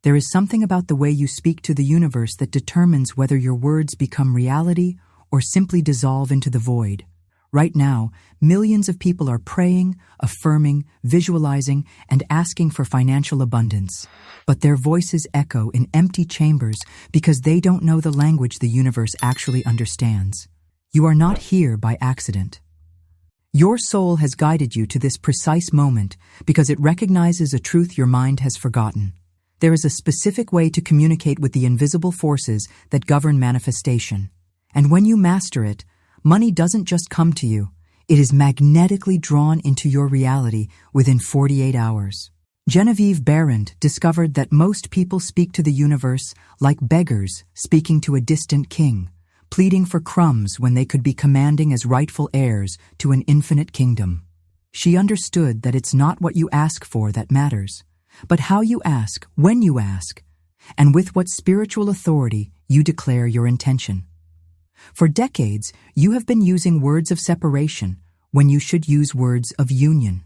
There is something about the way you speak to the universe that determines whether your words become reality or simply dissolve into the void. Right now, millions of people are praying, affirming, visualizing, and asking for financial abundance. But their voices echo in empty chambers because they don't know the language the universe actually understands. You are not here by accident. Your soul has guided you to this precise moment because it recognizes a truth your mind has forgotten. There is a specific way to communicate with the invisible forces that govern manifestation. And when you master it, money doesn't just come to you. It is magnetically drawn into your reality within 48 hours. Genevieve Behrend discovered that most people speak to the universe like beggars speaking to a distant king, pleading for crumbs when they could be commanding as rightful heirs to an infinite kingdom. She understood that it's not what you ask for that matters, but how you ask, when you ask, and with what spiritual authority you declare your intention. For decades, you have been using words of separation when you should use words of union.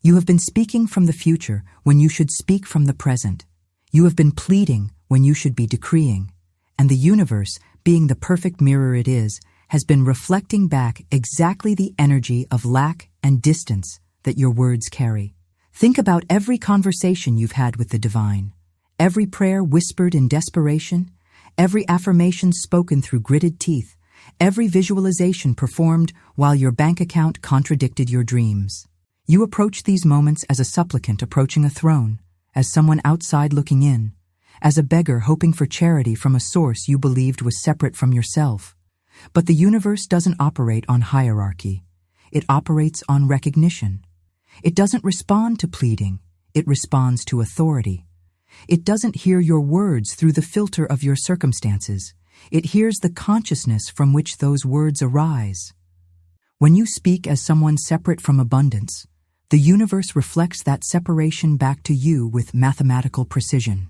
You have been speaking from the future when you should speak from the present. You have been pleading when you should be decreeing. And the universe, being the perfect mirror it is, has been reflecting back exactly the energy of lack and distance that your words carry. Think about every conversation you've had with the divine, every prayer whispered in desperation, every affirmation spoken through gritted teeth, every visualization performed while your bank account contradicted your dreams. You approach these moments as a supplicant approaching a throne, as someone outside looking in, as a beggar hoping for charity from a source you believed was separate from yourself. But the universe doesn't operate on hierarchy. It operates on recognition. It doesn't respond to pleading. It responds to authority. It doesn't hear your words through the filter of your circumstances. It hears the consciousness from which those words arise. When you speak as someone separate from abundance, the universe reflects that separation back to you with mathematical precision.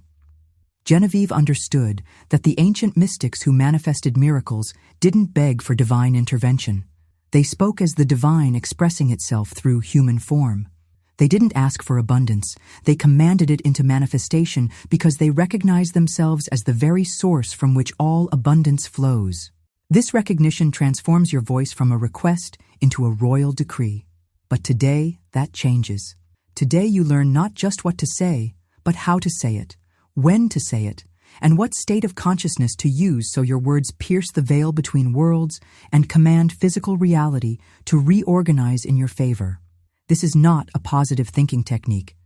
Genevieve understood that the ancient mystics who manifested miracles didn't beg for divine intervention. They spoke as the divine expressing itself through human form. They didn't ask for abundance. They commanded it into manifestation because they recognized themselves as the very source from which all abundance flows. This recognition transforms your voice from a request into a royal decree. But today, that changes. Today you learn not just what to say, but how to say it, when to say it, and what state of consciousness to use so your words pierce the veil between worlds and command physical reality to reorganize in your favor. This is not a positive thinking technique.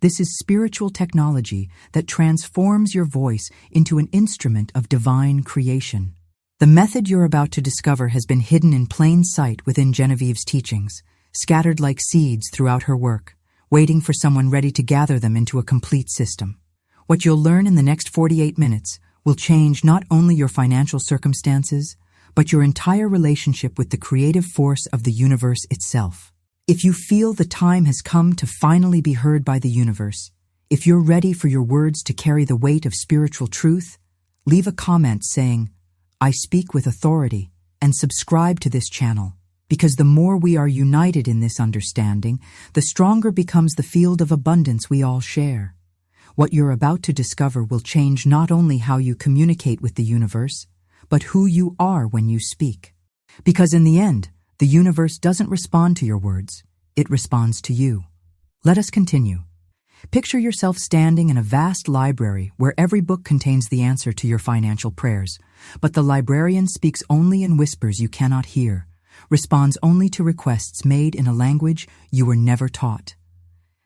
This is spiritual technology that transforms your voice into an instrument of divine creation. The method you're about to discover has been hidden in plain sight within Genevieve's teachings, scattered like seeds throughout her work, waiting for someone ready to gather them into a complete system. What you'll learn in the next 48 minutes will change not only your financial circumstances, but your entire relationship with the creative force of the universe itself. If you feel the time has come to finally be heard by the universe, if you're ready for your words to carry the weight of spiritual truth, leave a comment saying, "I speak with authority," and subscribe to this channel. Because the more we are united in this understanding, the stronger becomes the field of abundance we all share. What you're about to discover will change not only how you communicate with the universe, but who you are when you speak. Because in the end, the universe doesn't respond to your words, it responds to you. Let us continue. Picture yourself standing in a vast library where every book contains the answer to your financial prayers, but the librarian speaks only in whispers you cannot hear, responds only to requests made in a language you were never taught.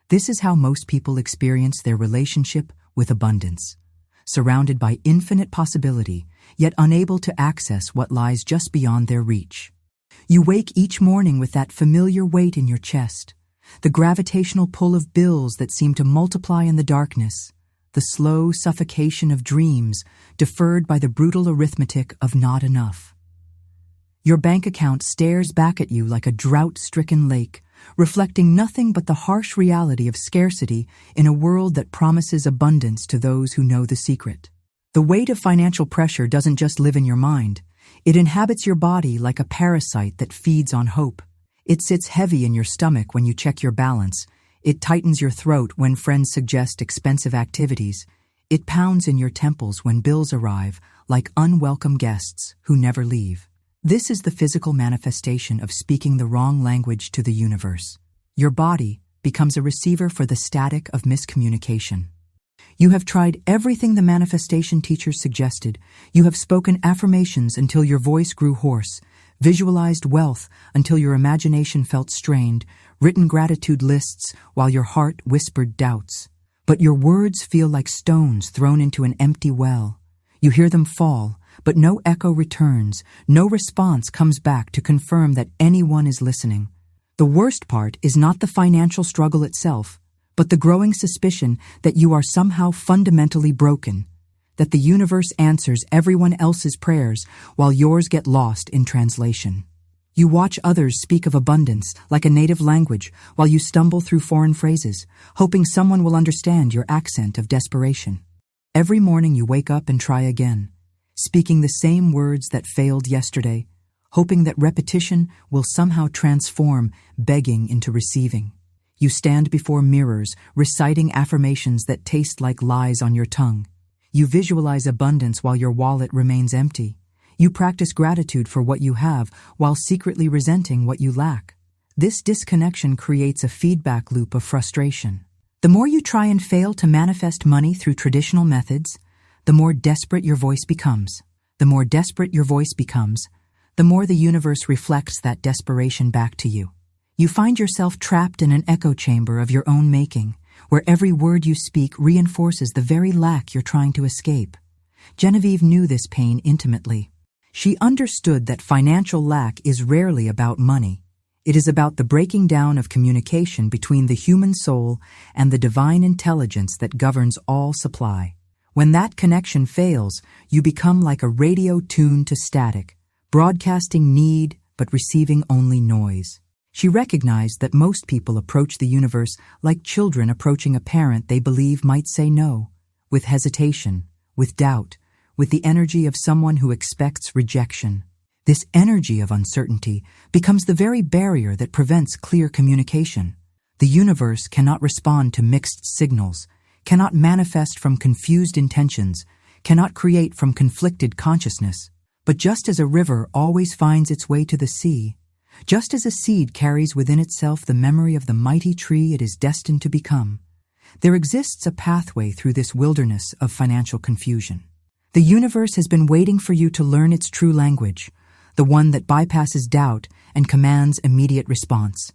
This is how most people experience their relationship with abundance, surrounded by infinite possibility, yet unable to access what lies just beyond their reach. You wake each morning with that familiar weight in your chest, the gravitational pull of bills that seem to multiply in the darkness, the slow suffocation of dreams deferred by the brutal arithmetic of not enough. Your bank account stares back at you like a drought-stricken lake, reflecting nothing but the harsh reality of scarcity in a world that promises abundance to those who know the secret. The weight of financial pressure doesn't just live in your mind. It inhabits your body like a parasite that feeds on hope. It sits heavy in your stomach when you check your balance. It tightens your throat when friends suggest expensive activities. It pounds in your temples when bills arrive, like unwelcome guests who never leave. This is the physical manifestation of speaking the wrong language to the universe. Your body becomes a receiver for the static of miscommunication. You have tried everything the manifestation teachers suggested. You have spoken affirmations until your voice grew hoarse, visualized wealth until your imagination felt strained, written gratitude lists while your heart whispered doubts. But your words feel like stones thrown into an empty well. You hear them fall, but no echo returns, no response comes back to confirm that anyone is listening. The worst part is not the financial struggle itself, but the growing suspicion that you are somehow fundamentally broken, that the universe answers everyone else's prayers while yours get lost in translation. You watch others speak of abundance like a native language while you stumble through foreign phrases, hoping someone will understand your accent of desperation. Every morning you wake up and try again, speaking the same words that failed yesterday, hoping that repetition will somehow transform begging into receiving. You stand before mirrors, reciting affirmations that taste like lies on your tongue. You visualize abundance while your wallet remains empty. You practice gratitude for what you have while secretly resenting what you lack. This disconnection creates a feedback loop of frustration. The more you try and fail to manifest money through traditional methods, the more desperate your voice becomes. The more desperate your voice becomes, the more the universe reflects that desperation back to you. You find yourself trapped in an echo chamber of your own making, where every word you speak reinforces the very lack you're trying to escape. Genevieve knew this pain intimately. She understood that financial lack is rarely about money. It is about the breaking down of communication between the human soul and the divine intelligence that governs all supply. When that connection fails, you become like a radio tuned to static, broadcasting need but receiving only noise. She recognized that most people approach the universe like children approaching a parent they believe might say no, with hesitation, with doubt, with the energy of someone who expects rejection. This energy of uncertainty becomes the very barrier that prevents clear communication. The universe cannot respond to mixed signals, cannot manifest from confused intentions, cannot create from conflicted consciousness. But just as a river always finds its way to the sea, just as a seed carries within itself the memory of the mighty tree it is destined to become, there exists a pathway through this wilderness of financial confusion. The universe has been waiting for you to learn its true language, the one that bypasses doubt and commands immediate response.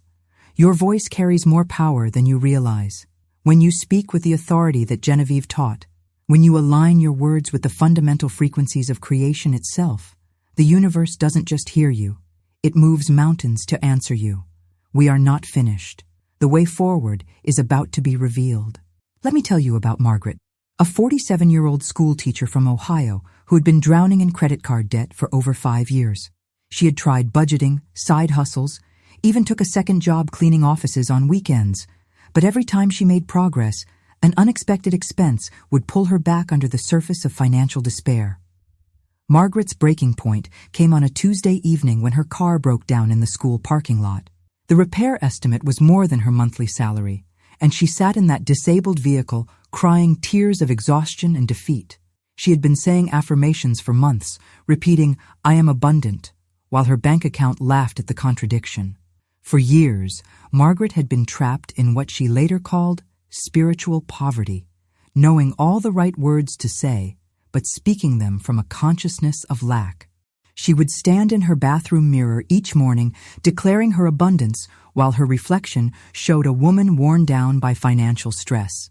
Your voice carries more power than you realize. When you speak with the authority that Genevieve taught, when you align your words with the fundamental frequencies of creation itself, the universe doesn't just hear you. It moves mountains to answer you. We are not finished. The way forward is about to be revealed. Let me tell you about Margaret, a 47-year-old school teacher from Ohio who had been drowning in credit card debt for over 5 years. She had tried budgeting, side hustles, even took a second job cleaning offices on weekends. But every time she made progress, an unexpected expense would pull her back under the surface of financial despair. Margaret's breaking point came on a Tuesday evening when her car broke down in the school parking lot. The repair estimate was more than her monthly salary, and she sat in that disabled vehicle crying tears of exhaustion and defeat. She had been saying affirmations for months, repeating, "I am abundant," while her bank account laughed at the contradiction. For years, Margaret had been trapped in what she later called spiritual poverty, knowing all the right words to say, but speaking them from a consciousness of lack. She would stand in her bathroom mirror each morning, declaring her abundance, while her reflection showed a woman worn down by financial stress.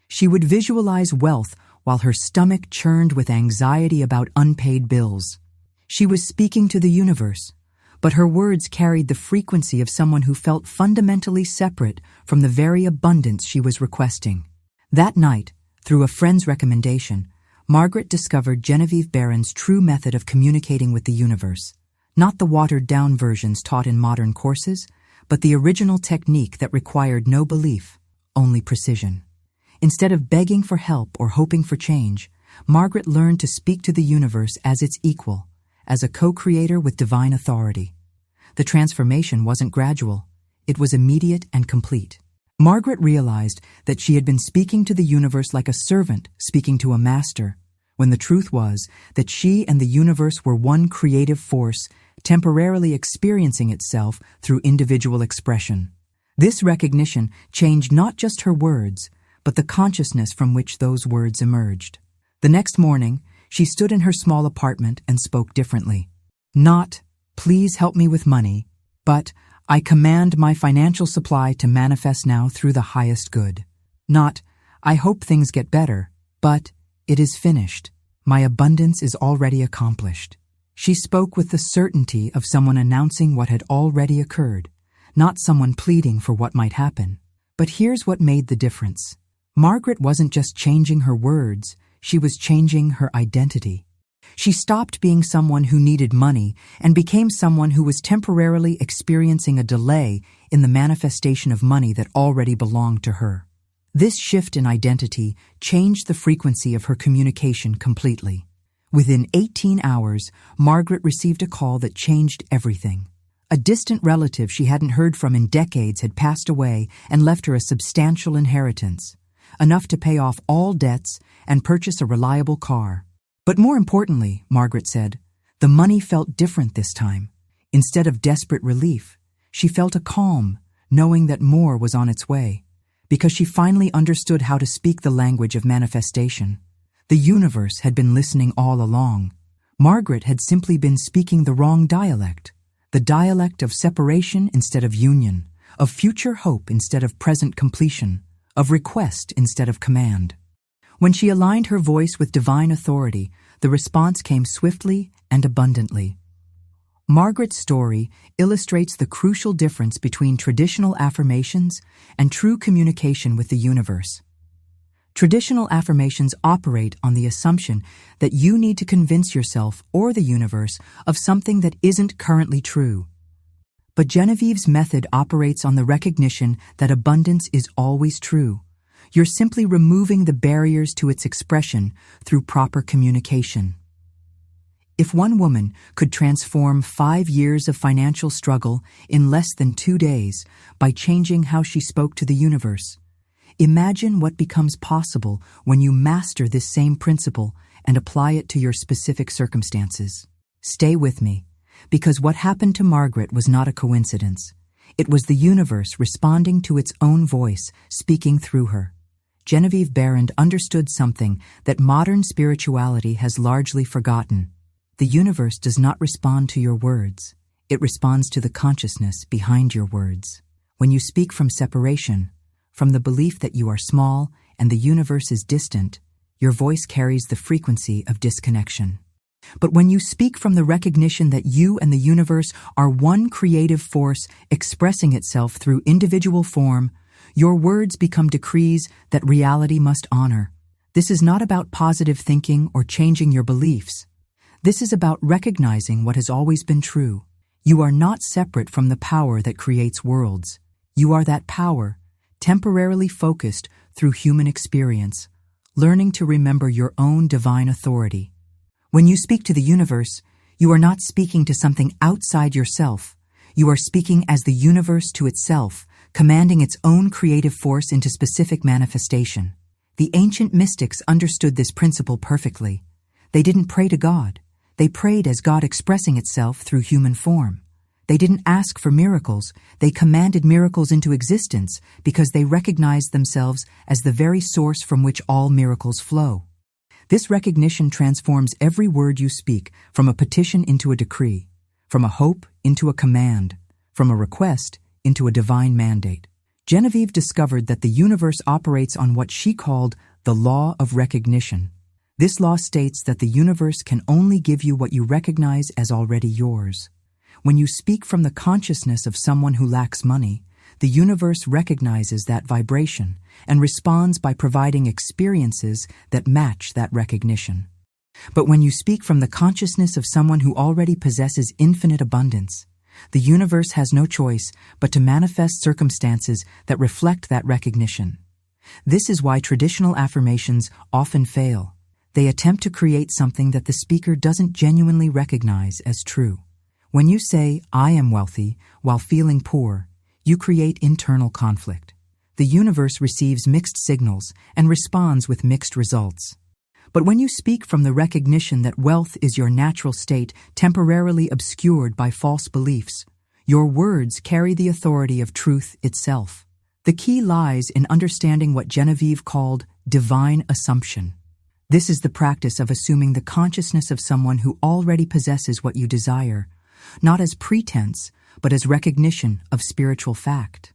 She would visualize wealth while her stomach churned with anxiety about unpaid bills. She was speaking to the universe, but her words carried the frequency of someone who felt fundamentally separate from the very abundance she was requesting. That night, through a friend's recommendation, Margaret discovered Genevieve Behrend's true method of communicating with the universe, not the watered-down versions taught in modern courses, but the original technique that required no belief, only precision. Instead of begging for help or hoping for change, Margaret learned to speak to the universe as its equal, as a co-creator with divine authority. The transformation wasn't gradual. It was immediate and complete. Margaret realized that she had been speaking to the universe like a servant speaking to a master, when the truth was that she and the universe were one creative force temporarily experiencing itself through individual expression. This recognition changed not just her words, but the consciousness from which those words emerged. The next morning, she stood in her small apartment and spoke differently. Not, "Please help me with money," but, "I command my financial supply to manifest now through the highest good." Not, "I hope things get better," but, "It is finished. My abundance is already accomplished." She spoke with the certainty of someone announcing what had already occurred, not someone pleading for what might happen. But here's what made the difference. Margaret wasn't just changing her words, she was changing her identity. She stopped being someone who needed money and became someone who was temporarily experiencing a delay in the manifestation of money that already belonged to her. This shift in identity changed the frequency of her communication completely. Within 18 hours, Margaret received a call that changed everything. A distant relative she hadn't heard from in decades had passed away and left her a substantial inheritance, enough to pay off all debts and purchase a reliable car. But more importantly, Margaret said, the money felt different this time. Instead of desperate relief, she felt a calm, knowing that more was on its way, because she finally understood how to speak the language of manifestation. The universe had been listening all along. Margaret had simply been speaking the wrong dialect. The dialect of separation instead of union, of future hope instead of present completion, of request instead of command. When she aligned her voice with divine authority, the response came swiftly and abundantly. Margaret's story illustrates the crucial difference between traditional affirmations and true communication with the universe. Traditional affirmations operate on the assumption that you need to convince yourself or the universe of something that isn't currently true. But Genevieve's method operates on the recognition that abundance is always true. You're simply removing the barriers to its expression through proper communication. If one woman could transform 5 years of financial struggle in less than 2 days by changing how she spoke to the universe, imagine what becomes possible when you master this same principle and apply it to your specific circumstances. Stay with me, because what happened to Margaret was not a coincidence. It was the universe responding to its own voice, speaking through her. Genevieve Behrend understood something that modern spirituality has largely forgotten. The universe does not respond to your words. It responds to the consciousness behind your words. When you speak from separation, from the belief that you are small and the universe is distant, your voice carries the frequency of disconnection. But when you speak from the recognition that you and the universe are one creative force expressing itself through individual form, your words become decrees that reality must honor. This is not about positive thinking or changing your beliefs. This is about recognizing what has always been true. You are not separate from the power that creates worlds. You are that power, temporarily focused through human experience, learning to remember your own divine authority. When you speak to the universe, you are not speaking to something outside yourself. You are speaking as the universe to itself, commanding its own creative force into specific manifestation. The ancient mystics understood this principle perfectly. They didn't pray to God. They prayed as God expressing itself through human form. They didn't ask for miracles. They commanded miracles into existence because they recognized themselves as the very source from which all miracles flow. This recognition transforms every word you speak from a petition into a decree, from a hope into a command, from a request into a divine mandate. Genevieve discovered that the universe operates on what she called the law of recognition. This law states that the universe can only give you what you recognize as already yours. When you speak from the consciousness of someone who lacks money, the universe recognizes that vibration and responds by providing experiences that match that recognition. But when you speak from the consciousness of someone who already possesses infinite abundance, the universe has no choice but to manifest circumstances that reflect that recognition. This is why traditional affirmations often fail. They attempt to create something that the speaker doesn't genuinely recognize as true. When you say, "I am wealthy," while feeling poor, you create internal conflict. The universe receives mixed signals and responds with mixed results. But when you speak from the recognition that wealth is your natural state temporarily obscured by false beliefs, your words carry the authority of truth itself. The key lies in understanding what Genevieve called divine assumption. This is the practice of assuming the consciousness of someone who already possesses what you desire, not as pretense, but as recognition of spiritual fact.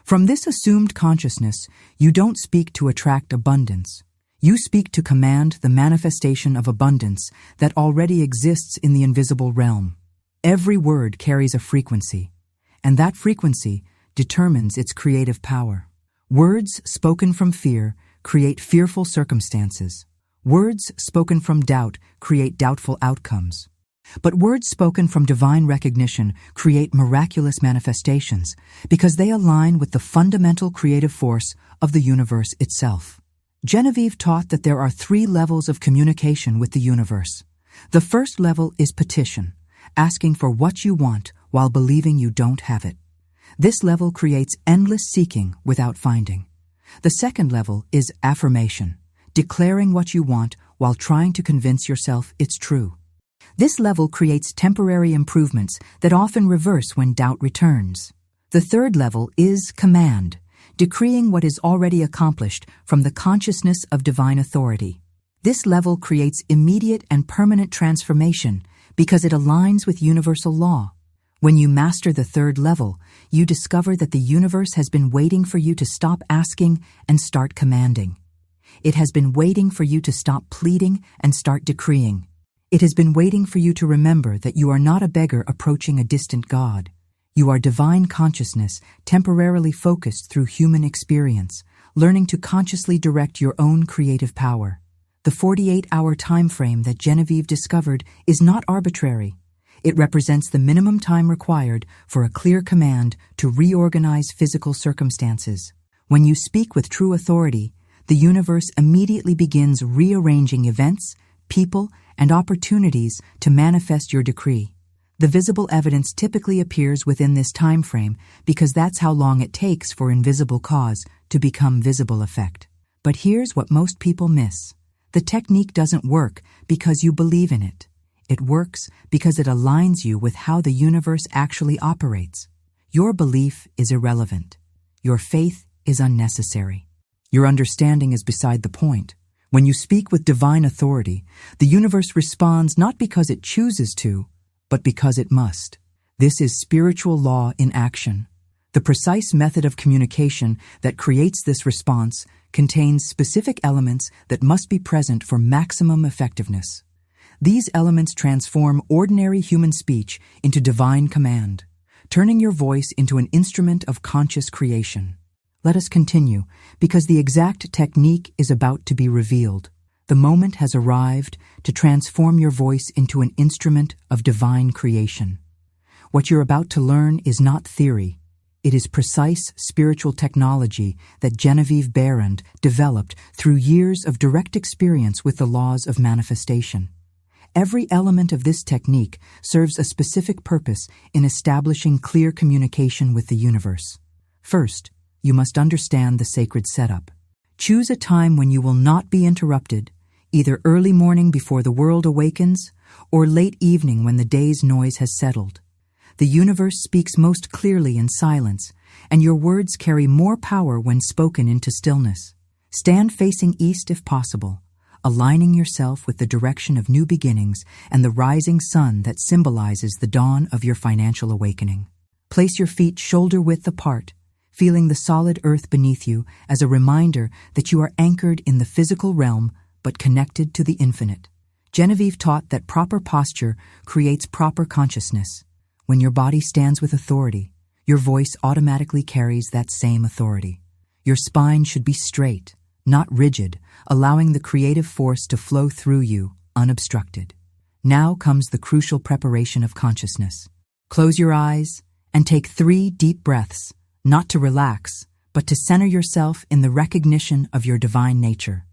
From this assumed consciousness, you don't speak to attract abundance. You speak to command the manifestation of abundance that already exists in the invisible realm. Every word carries a frequency, and that frequency determines its creative power. Words spoken from fear create fearful circumstances. Words spoken from doubt create doubtful outcomes. But words spoken from divine recognition create miraculous manifestations because they align with the fundamental creative force of the universe itself. Genevieve taught that there are 3 levels of communication with the universe. The first level is petition, asking for what you want while believing you don't have it. This level creates endless seeking without finding. The second level is affirmation, declaring what you want while trying to convince yourself it's true. This level creates temporary improvements that often reverse when doubt returns. The third level is command, decreeing what is already accomplished from the consciousness of divine authority. This level creates immediate and permanent transformation because it aligns with universal law. When you master the third level, you discover that the universe has been waiting for you to stop asking and start commanding. It has been waiting for you to stop pleading and start decreeing. It has been waiting for you to remember that you are not a beggar approaching a distant God. You are divine consciousness, temporarily focused through human experience, learning to consciously direct your own creative power. The 48-hour time frame that Genevieve discovered is not arbitrary. It represents the minimum time required for a clear command to reorganize physical circumstances. When you speak with true authority, the universe immediately begins rearranging events, people, and opportunities to manifest your decree. The visible evidence typically appears within this time frame because that's how long it takes for invisible cause to become visible effect. But here's what most people miss. The technique doesn't work because you believe in it. It works because it aligns you with how the universe actually operates. Your belief is irrelevant. Your faith is unnecessary. Your understanding is beside the point. When you speak with divine authority, the universe responds not because it chooses to, but because it must. This is spiritual law in action. The precise method of communication that creates this response contains specific elements that must be present for maximum effectiveness. These elements transform ordinary human speech into divine command, turning your voice into an instrument of conscious creation. Let us continue, because the exact technique is about to be revealed. The moment has arrived to transform your voice into an instrument of divine creation. What you're about to learn is not theory. It is precise spiritual technology that Genevieve Behrend developed through years of direct experience with the laws of manifestation. Every element of this technique serves a specific purpose in establishing clear communication with the universe. First, you must understand the sacred setup. Choose a time when you will not be interrupted, either early morning before the world awakens or late evening when the day's noise has settled. The universe speaks most clearly in silence, and your words carry more power when spoken into stillness. Stand facing east if possible, aligning yourself with the direction of new beginnings and the rising sun that symbolizes the dawn of your financial awakening. Place your feet shoulder-width apart, feeling the solid earth beneath you as a reminder that you are anchored in the physical realm but connected to the infinite. Genevieve taught that proper posture creates proper consciousness. When your body stands with authority, your voice automatically carries that same authority. Your spine should be straight, not rigid, allowing the creative force to flow through you unobstructed. Now comes the crucial preparation of consciousness. Close your eyes and take 3 deep breaths, not to relax, but to center yourself in the recognition of your divine nature.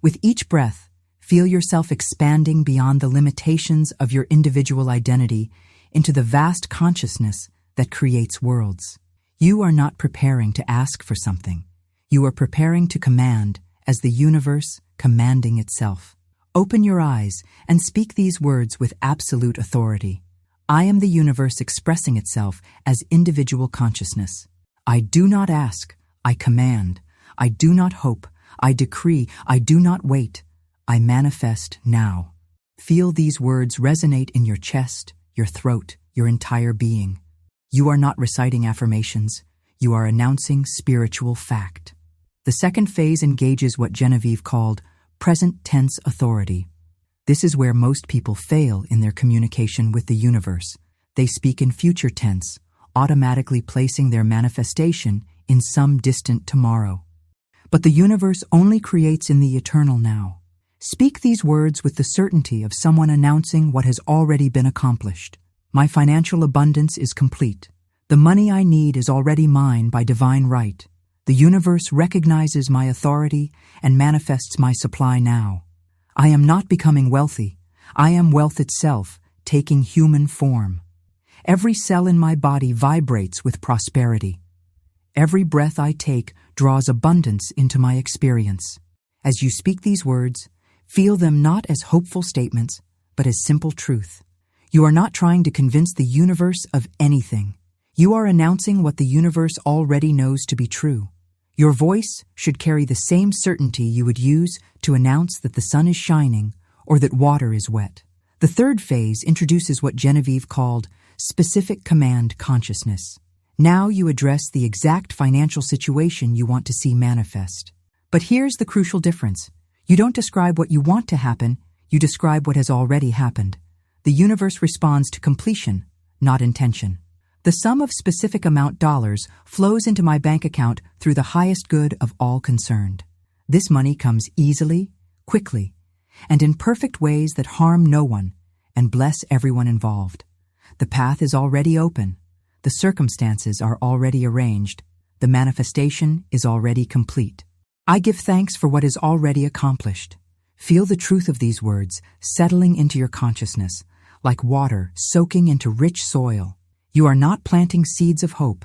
With each breath, feel yourself expanding beyond the limitations of your individual identity into the vast consciousness that creates worlds. You are not preparing to ask for something. You are preparing to command as the universe commanding itself. Open your eyes and speak these words with absolute authority. I am the universe expressing itself as individual consciousness. I do not ask, I command. I do not hope, I decree, I do not wait. I manifest now. Feel these words resonate in your chest, your throat, your entire being. You are not reciting affirmations, you are announcing spiritual fact. The second phase engages what Genevieve called present tense authority. This is where most people fail in their communication with the universe. They speak in future tense, automatically placing their manifestation in some distant tomorrow. But the universe only creates in the eternal now. Speak these words with the certainty of someone announcing what has already been accomplished. My financial abundance is complete. The money I need is already mine by divine right. The universe recognizes my authority and manifests my supply now. I am not becoming wealthy. I am wealth itself, taking human form. Every cell in my body vibrates with prosperity. Every breath I take draws abundance into my experience. As you speak these words, feel them not as hopeful statements, but as simple truth. You are not trying to convince the universe of anything. You are announcing what the universe already knows to be true. Your voice should carry the same certainty you would use to announce that the sun is shining or that water is wet. The third phase introduces what Genevieve called specific command consciousness. Now you address the exact financial situation you want to see manifest. But here's the crucial difference. You don't describe what you want to happen, you describe what has already happened. The universe responds to completion, not intention. The sum of specific amount dollars flows into my bank account through the highest good of all concerned. This money comes easily, quickly, and in perfect ways that harm no one and bless everyone involved. The path is already open. The circumstances are already arranged. The manifestation is already complete. I give thanks for what is already accomplished. Feel the truth of these words settling into your consciousness, like water soaking into rich soil. You are not planting seeds of hope.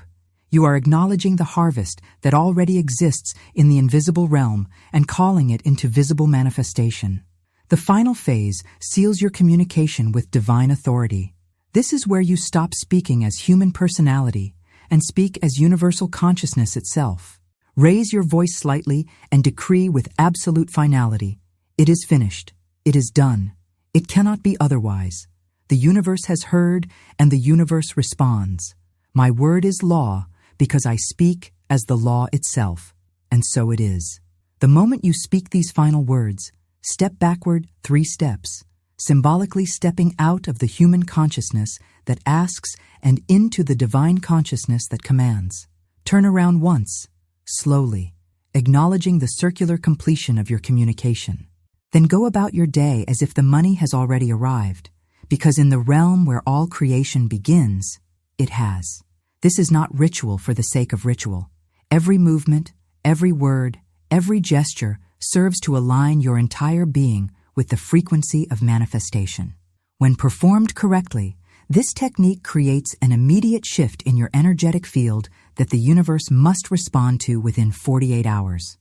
You are acknowledging the harvest that already exists in the invisible realm and calling it into visible manifestation. The final phase seals your communication with divine authority. This is where you stop speaking as human personality and speak as universal consciousness itself. Raise your voice slightly and decree with absolute finality. It is finished. It is done. It cannot be otherwise. The universe has heard and the universe responds. My word is law because I speak as the law itself, and so it is. The moment you speak these final words, step backward 3 steps, symbolically stepping out of the human consciousness that asks and into the divine consciousness that commands. Turn around once, slowly, acknowledging the circular completion of your communication. Then go about your day as if the money has already arrived, because in the realm where all creation begins, it has. This is not ritual for the sake of ritual. Every movement, every word, every gesture serves to align your entire being with the frequency of manifestation. When performed correctly, this technique creates an immediate shift in your energetic field that the universe must respond to within 48 hours.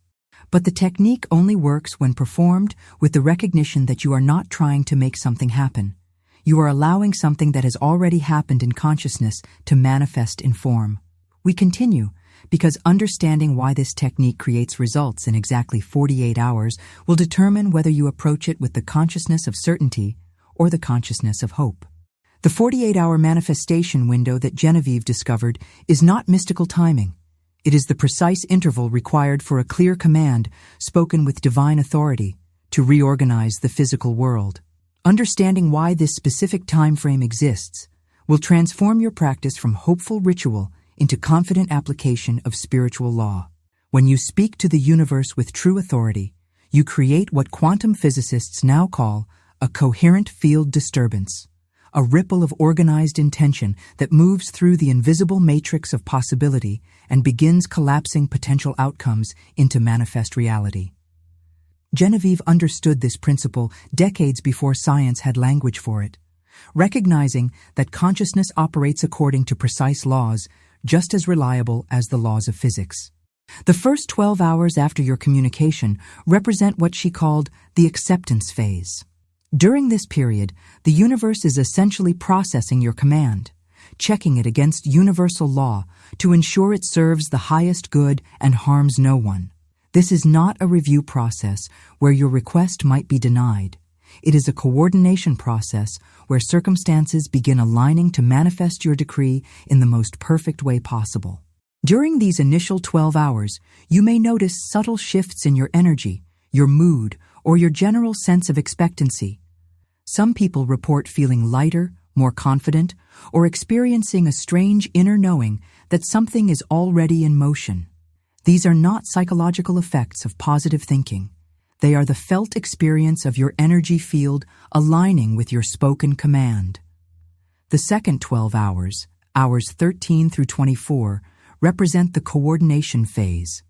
But the technique only works when performed with the recognition that you are not trying to make something happen. You are allowing something that has already happened in consciousness to manifest in form. We continue because understanding why this technique creates results in exactly 48 hours will determine whether you approach it with the consciousness of certainty or the consciousness of hope. The 48-hour manifestation window that Genevieve discovered is not mystical timing. It is the precise interval required for a clear command spoken with divine authority to reorganize the physical world. Understanding why this specific time frame exists will transform your practice from hopeful ritual into confident application of spiritual law. When you speak to the universe with true authority, you create what quantum physicists now call a coherent field disturbance, a ripple of organized intention that moves through the invisible matrix of possibility and begins collapsing potential outcomes into manifest reality. Genevieve understood this principle decades before science had language for it, recognizing that consciousness operates according to precise laws just as reliable as the laws of physics. The first 12 hours after your communication represent what she called the acceptance phase. During this period, the universe is essentially processing your command, checking it against universal law to ensure it serves the highest good and harms no one. This is not a review process where your request might be denied. It is a coordination process where circumstances begin aligning to manifest your decree in the most perfect way possible. During these initial 12 hours, you may notice subtle shifts in your energy, your mood, or your general sense of expectancy. Some people report feeling lighter, more confident, or experiencing a strange inner knowing that something is already in motion. These are not psychological effects of positive thinking. They are the felt experience of your energy field aligning with your spoken command. The second 12 hours, hours 13 through 24, represent the coordination phase.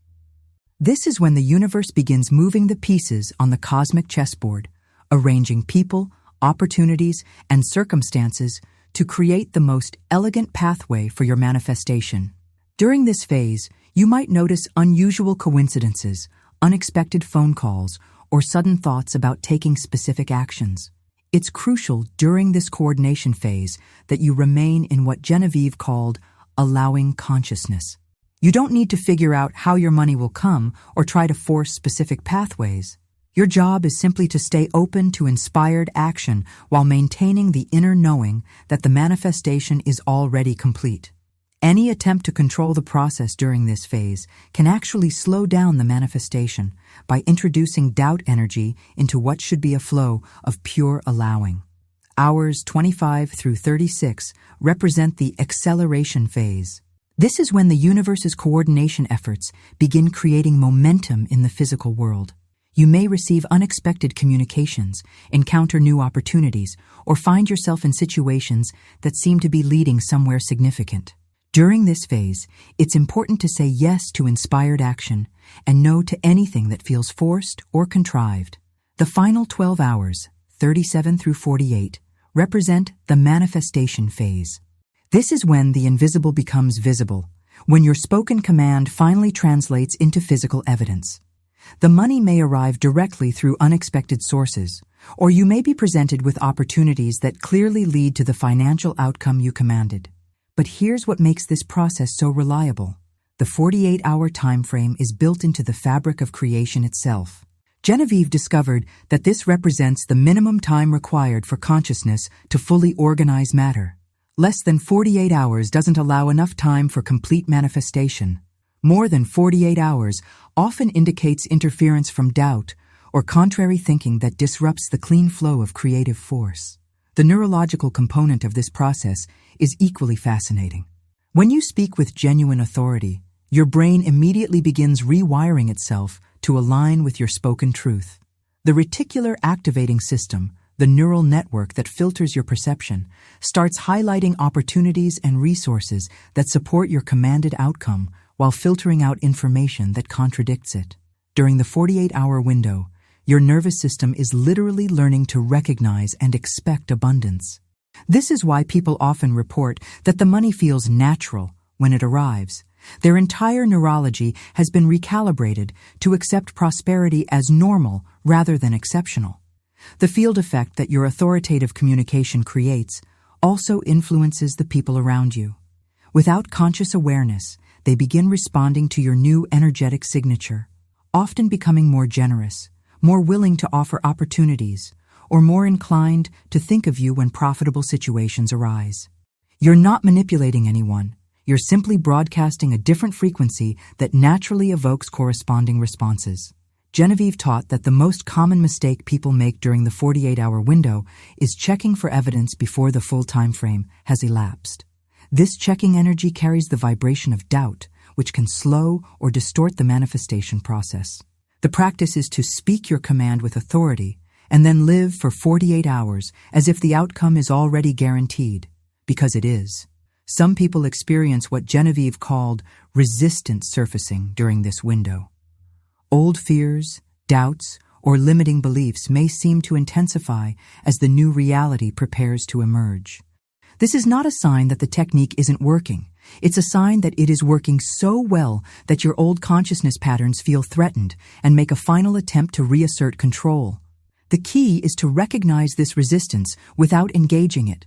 This is when the universe begins moving the pieces on the cosmic chessboard, arranging people, opportunities, and circumstances to create the most elegant pathway for your manifestation. During this phase, you might notice unusual coincidences, unexpected phone calls, or sudden thoughts about taking specific actions. It's crucial during this coordination phase that you remain in what Genevieve called allowing consciousness. You don't need to figure out how your money will come or try to force specific pathways. Your job is simply to stay open to inspired action while maintaining the inner knowing that the manifestation is already complete. Any attempt to control the process during this phase can actually slow down the manifestation by introducing doubt energy into what should be a flow of pure allowing. Hours 25 through 36 represent the acceleration phase. This is when the universe's coordination efforts begin creating momentum in the physical world. You may receive unexpected communications, encounter new opportunities, or find yourself in situations that seem to be leading somewhere significant. During this phase, it's important to say yes to inspired action and no to anything that feels forced or contrived. The final 12 hours, 37 through 48, represent the manifestation phase. This is when the invisible becomes visible, when your spoken command finally translates into physical evidence. The money may arrive directly through unexpected sources, or you may be presented with opportunities that clearly lead to the financial outcome you commanded. But here's what makes this process so reliable. The 48-hour time frame is built into the fabric of creation itself. Genevieve discovered that this represents the minimum time required for consciousness to fully organize matter. Less than 48 hours doesn't allow enough time for complete manifestation. More than 48 hours often indicates interference from doubt or contrary thinking that disrupts the clean flow of creative force. The neurological component of this process is equally fascinating. When you speak with genuine authority, your brain immediately begins rewiring itself to align with your spoken truth. The reticular activating system, the neural network that filters your perception, starts highlighting opportunities and resources that support your commanded outcome while filtering out information that contradicts it. During the 48-hour window, your nervous system is literally learning to recognize and expect abundance. This is why people often report that the money feels natural when it arrives. Their entire neurology has been recalibrated to accept prosperity as normal rather than exceptional. The field effect that your authoritative communication creates also influences the people around you. Without conscious awareness, they begin responding to your new energetic signature, often becoming more generous, more willing to offer opportunities, or more inclined to think of you when profitable situations arise. You're not manipulating anyone. You're simply broadcasting a different frequency that naturally evokes corresponding responses. Genevieve taught that the most common mistake people make during the 48-hour window is checking for evidence before the full time frame has elapsed. This checking energy carries the vibration of doubt, which can slow or distort the manifestation process. The practice is to speak your command with authority and then live for 48 hours as if the outcome is already guaranteed, because it is. Some people experience what Genevieve called resistance surfacing during this window. Old fears, doubts, or limiting beliefs may seem to intensify as the new reality prepares to emerge. This is not a sign that the technique isn't working. It's a sign that it is working so well that your old consciousness patterns feel threatened and make a final attempt to reassert control. The key is to recognize this resistance without engaging it.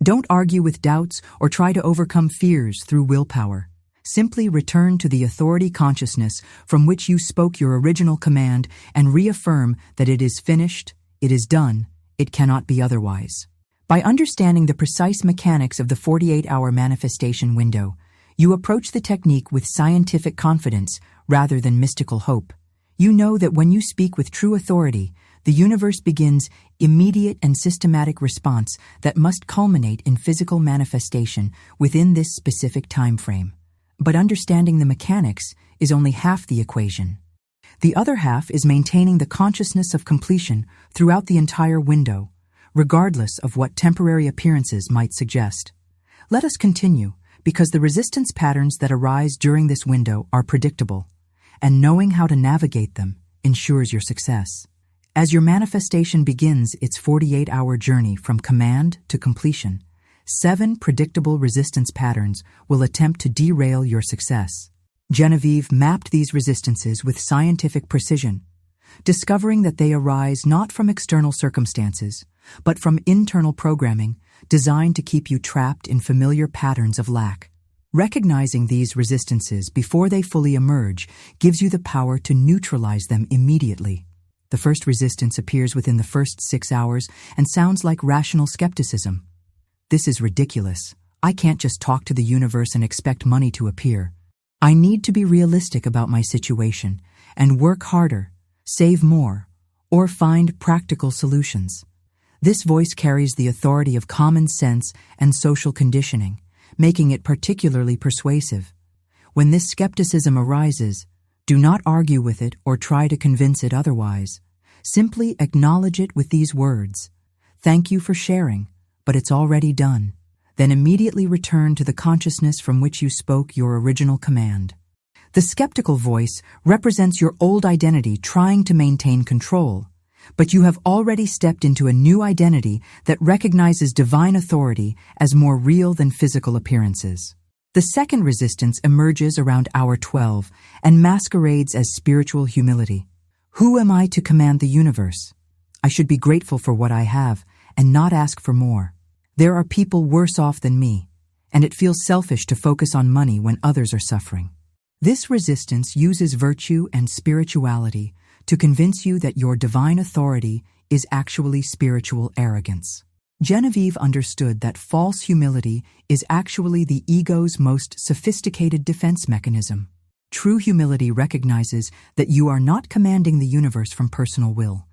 Don't argue with doubts or try to overcome fears through willpower. Simply return to the authority consciousness from which you spoke your original command and reaffirm that it is finished, it is done, it cannot be otherwise. By understanding the precise mechanics of the 48-hour manifestation window, you approach the technique with scientific confidence rather than mystical hope. You know that when you speak with true authority, the universe begins immediate and systematic response that must culminate in physical manifestation within this specific time frame. But understanding the mechanics is only half the equation. The other half is maintaining the consciousness of completion throughout the entire window, regardless of what temporary appearances might suggest. Let us continue, because the resistance patterns that arise during this window are predictable, and knowing how to navigate them ensures your success. As your manifestation begins its 48-hour journey from command to completion, 7 predictable resistance patterns will attempt to derail your success. Genevieve mapped these resistances with scientific precision, discovering that they arise not from external circumstances, but from internal programming designed to keep you trapped in familiar patterns of lack. Recognizing these resistances before they fully emerge gives you the power to neutralize them immediately. The first resistance appears within the first 6 hours and sounds like rational skepticism. This is ridiculous. I can't just talk to the universe and expect money to appear. I need to be realistic about my situation and work harder, save more, or find practical solutions. This voice carries the authority of common sense and social conditioning, making it particularly persuasive. When this skepticism arises, do not argue with it or try to convince it otherwise. Simply acknowledge it with these words: "Thank you for sharing, but it's already done." Then immediately return to the consciousness from which you spoke your original command. The skeptical voice represents your old identity trying to maintain control, but you have already stepped into a new identity that recognizes divine authority as more real than physical appearances. The second resistance emerges around hour 12 and masquerades as spiritual humility. Who am I to command the universe? I should be grateful for what I have and not ask for more. There are people worse off than me, and it feels selfish to focus on money when others are suffering. This resistance uses virtue and spirituality to convince you that your divine authority is actually spiritual arrogance. Genevieve understood that false humility is actually the ego's most sophisticated defense mechanism. True humility recognizes that you are not commanding the universe from personal will.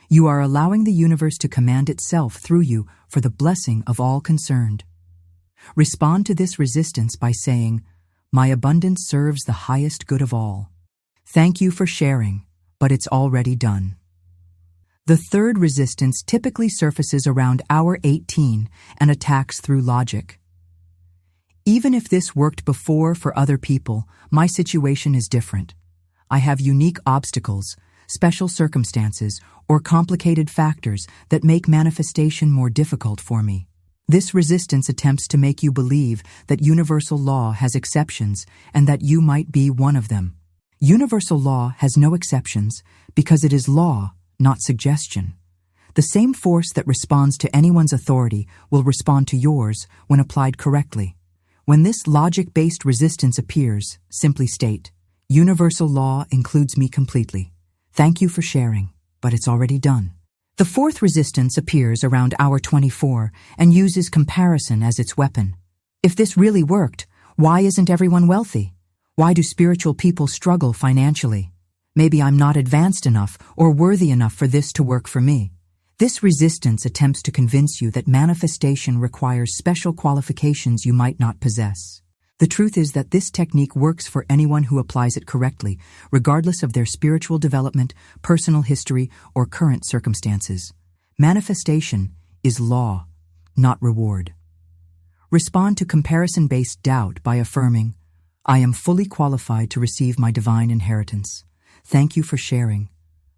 You are allowing the universe to command itself through you for the blessing of all concerned. Respond to this resistance by saying, "My abundance serves the highest good of all. Thank you for sharing, but it's already done." The third resistance typically surfaces around hour 18 and attacks through logic. Even if this worked before for other people, my situation is different. I have unique obstacles, special circumstances, or complicated factors that make manifestation more difficult for me. This resistance attempts to make you believe that universal law has exceptions and that you might be one of them. Universal law has no exceptions because it is law, not suggestion. The same force that responds to anyone's authority will respond to yours when applied correctly. When this logic-based resistance appears, simply state, "Universal law includes me completely. Thank you for sharing, but it's already done." The fourth resistance appears around hour 24 and uses comparison as its weapon. If this really worked, why isn't everyone wealthy? Why do spiritual people struggle financially? Maybe I'm not advanced enough or worthy enough for this to work for me. This resistance attempts to convince you that manifestation requires special qualifications you might not possess. The truth is that this technique works for anyone who applies it correctly, regardless of their spiritual development, personal history, or current circumstances. Manifestation is law, not reward. Respond to comparison-based doubt by affirming, "I am fully qualified to receive my divine inheritance. Thank you for sharing,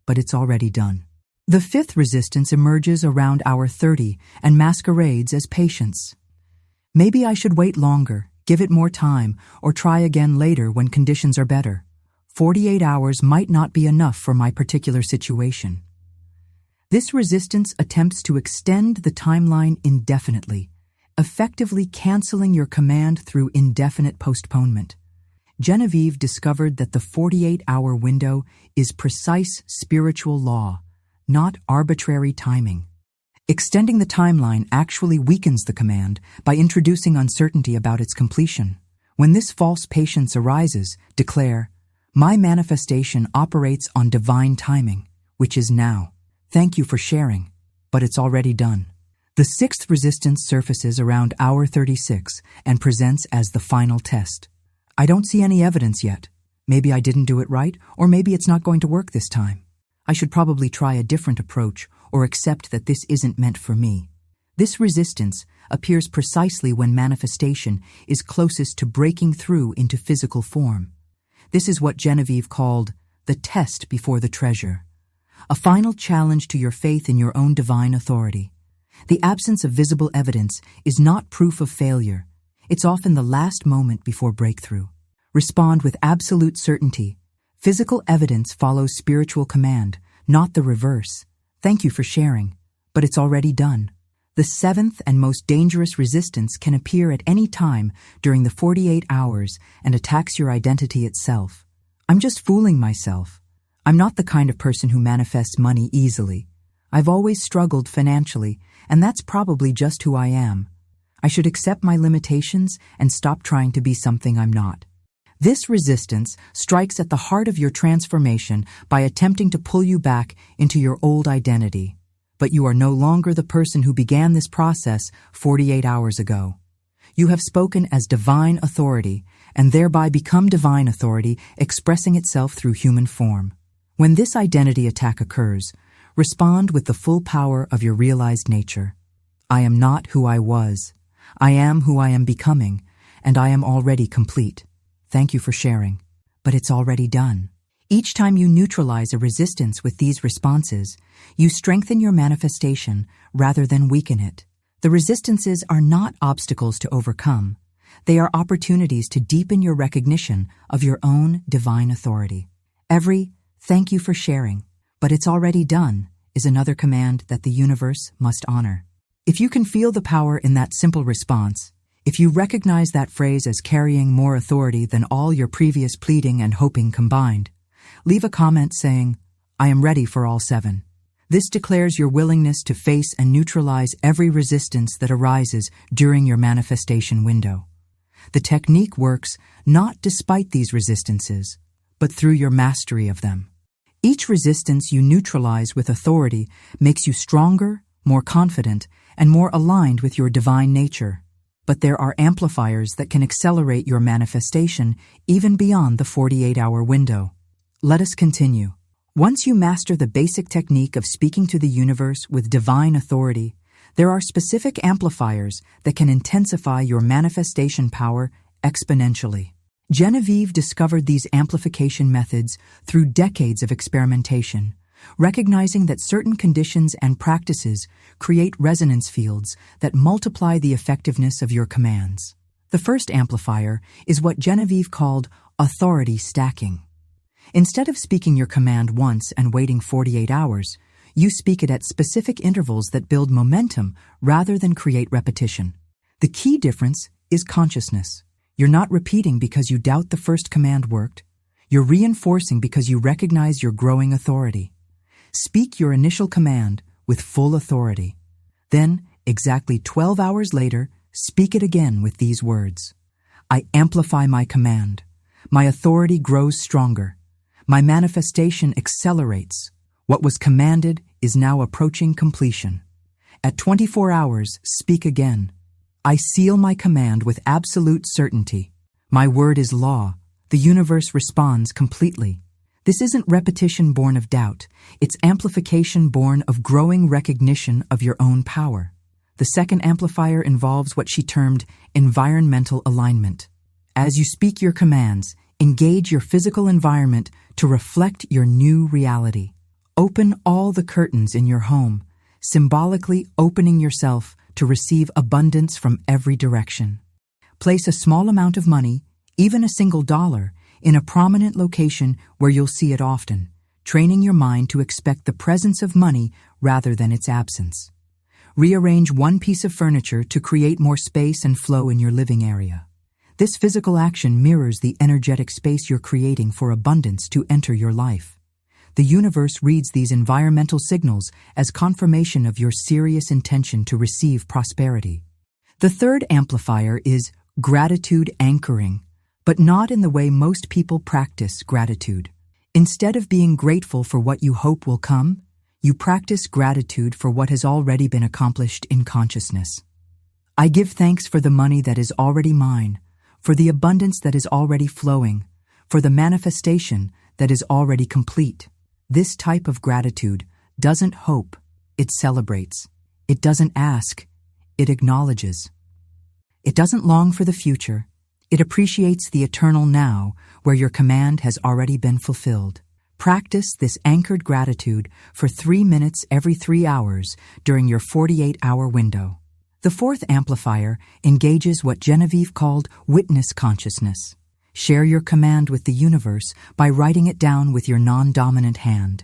but it's already done." The fifth resistance emerges around hour 30 and masquerades as patience. Maybe I should wait longer, Give it more time, or try again later when conditions are better. 48 hours might not be enough for my particular situation. This resistance attempts to extend the timeline indefinitely, effectively canceling your command through indefinite postponement. Genevieve discovered that the 48-hour window is precise spiritual law, not arbitrary timing. Extending the timeline actually weakens the command by introducing uncertainty about its completion. When this false patience arises, declare, "My manifestation operates on divine timing, which is now. Thank you for sharing, but it's already done." The sixth resistance surfaces around hour 36 and presents as the final test. I don't see any evidence yet. Maybe I didn't do it right, or maybe it's not going to work this time. I should probably try a different approach or accept that this isn't meant for me. This resistance appears precisely when manifestation is closest to breaking through into physical form. This is what Genevieve called the test before the treasure, a final challenge to your faith in your own divine authority. The absence of visible evidence is not proof of failure. It's often the last moment before breakthrough. Respond with absolute certainty. Physical evidence follows spiritual command, not the reverse. Thank you for sharing, but it's already done. The seventh and most dangerous resistance can appear at any time during the 48 hours and attacks your identity itself. I'm just fooling myself. I'm not the kind of person who manifests money easily. I've always struggled financially, and that's probably just who I am. I should accept my limitations and stop trying to be something I'm not. This resistance strikes at the heart of your transformation by attempting to pull you back into your old identity. But you are no longer the person who began this process 48 hours ago. You have spoken as divine authority and thereby become divine authority expressing itself through human form. When this identity attack occurs, respond with the full power of your realized nature. I am not who I was. I am who I am becoming, and I am already complete. Thank you for sharing, but it's already done. Each time you neutralize a resistance with these responses, you strengthen your manifestation rather than weaken it. The resistances are not obstacles to overcome. They are opportunities to deepen your recognition of your own divine authority. Every "thank you for sharing, but it's already done" is another command that the universe must honor. If you can feel the power in that simple response, if you recognize that phrase as carrying more authority than all your previous pleading and hoping combined, leave a comment saying, "I am ready for all 7. This declares your willingness to face and neutralize every resistance that arises during your manifestation window. The technique works not despite these resistances, but through your mastery of them. Each resistance you neutralize with authority makes you stronger, more confident, and more aligned with your divine nature. But there are amplifiers that can accelerate your manifestation even beyond the 48-hour window. Let us continue. Once you master the basic technique of speaking to the universe with divine authority, there are specific amplifiers that can intensify your manifestation power exponentially. Genevieve discovered these amplification methods through decades of experimentation, recognizing that certain conditions and practices create resonance fields that multiply the effectiveness of your commands. The first amplifier is what Genevieve called authority stacking. Instead of speaking your command once and waiting 48 hours, you speak it at specific intervals that build momentum rather than create repetition. The key difference is consciousness. You're not repeating because you doubt the first command worked. You're reinforcing because you recognize your growing authority. Speak your initial command with full authority. Then, exactly 12 hours later, speak it again with these words. I amplify my command. My authority grows stronger. My manifestation accelerates. What was commanded is now approaching completion. At 24 hours, speak again. I seal my command with absolute certainty. My word is law. The universe responds completely. This isn't repetition born of doubt. It's amplification born of growing recognition of your own power. The second amplifier involves what she termed environmental alignment. As you speak your commands, engage your physical environment to reflect your new reality. Open all the curtains in your home, symbolically opening yourself to receive abundance from every direction. Place a small amount of money, even a single dollar, in a prominent location where you'll see it often, training your mind to expect the presence of money rather than its absence. Rearrange one piece of furniture to create more space and flow in your living area. This physical action mirrors the energetic space you're creating for abundance to enter your life. The universe reads these environmental signals as confirmation of your serious intention to receive prosperity. The third amplifier is gratitude anchoring, but not in the way most people practice gratitude. Instead of being grateful for what you hope will come, you practice gratitude for what has already been accomplished in consciousness. I give thanks for the money that is already mine, for the abundance that is already flowing, for the manifestation that is already complete. This type of gratitude doesn't hope, it celebrates. It doesn't ask, it acknowledges. It doesn't long for the future, it appreciates the eternal now where your command has already been fulfilled. Practice this anchored gratitude for 3 minutes every 3 hours during your 48-hour window. The fourth amplifier engages what Genevieve called witness consciousness. Share your command with the universe by writing it down with your non-dominant hand.